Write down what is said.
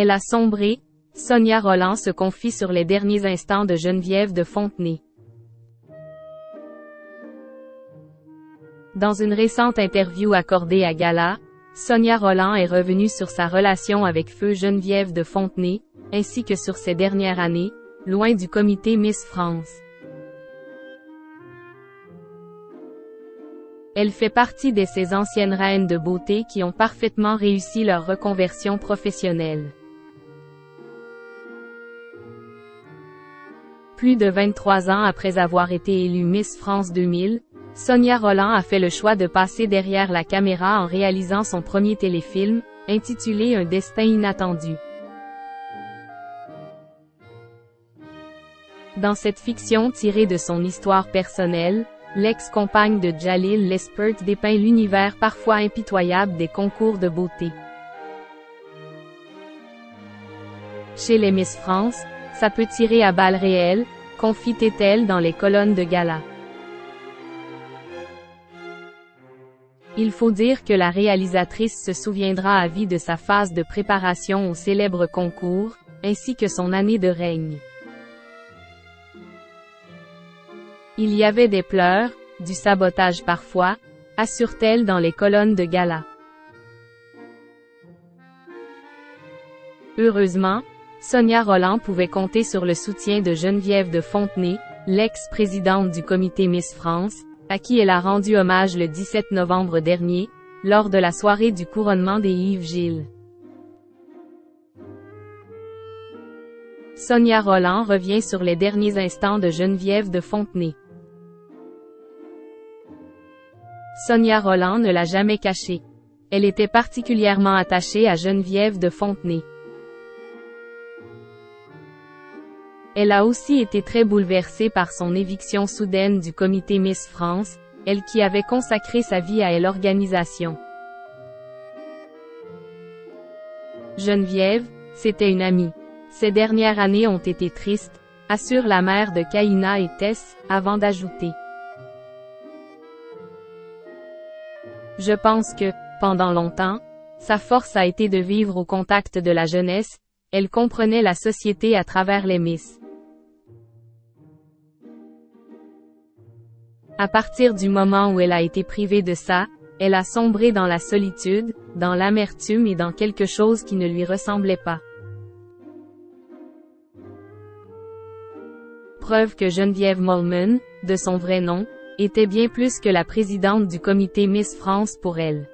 Elle a sombré, Sonia Rolland se confie sur les derniers instants de Geneviève de Fontenay. Dans une récente interview accordée à Gala, Sonia Rolland est revenue sur sa relation avec feu Geneviève de Fontenay, ainsi que sur ses dernières années, loin du comité Miss France. Elle fait partie de ces anciennes reines de beauté qui ont parfaitement réussi leur reconversion professionnelle. Plus de 23 ans après avoir été élue Miss France 2000, Sonia Rolland a fait le choix de passer derrière la caméra en réalisant son premier téléfilm, intitulé Un destin inattendu. Dans cette fiction tirée de son histoire personnelle, l'ex-compagne de Jalil Lespert dépeint l'univers parfois impitoyable des concours de beauté. Chez les Miss France, ça peut tirer à balles réelles, confie-t-elle dans les colonnes de Gala. Il faut dire que la réalisatrice se souviendra à vie de sa phase de préparation au célèbre concours, ainsi que son année de règne. Il y avait des pleurs, du sabotage parfois, assure-t-elle dans les colonnes de Gala. Heureusement, Sonia Rolland pouvait compter sur le soutien de Geneviève de Fontenay, l'ex-présidente du comité Miss France, à qui elle a rendu hommage le 17 novembre dernier, lors de la soirée du couronnement des Yves Gilles. Sonia Rolland revient sur les derniers instants de Geneviève de Fontenay. Sonia Rolland ne l'a jamais caché. Elle était particulièrement attachée à Geneviève de Fontenay. Elle a aussi été très bouleversée par son éviction soudaine du comité Miss France, elle qui avait consacré sa vie à l'organisation. Geneviève, c'était une amie. Ces dernières années ont été tristes, assure la mère de Kahina et Tess, avant d'ajouter. Je pense que, pendant longtemps, sa force a été de vivre au contact de la jeunesse, elle comprenait la société à travers les Miss. À partir du moment où elle a été privée de ça, elle a sombré dans la solitude, dans l'amertume et dans quelque chose qui ne lui ressemblait pas. Preuve que Geneviève Mollman, de son vrai nom, était bien plus que la présidente du comité Miss France pour elle.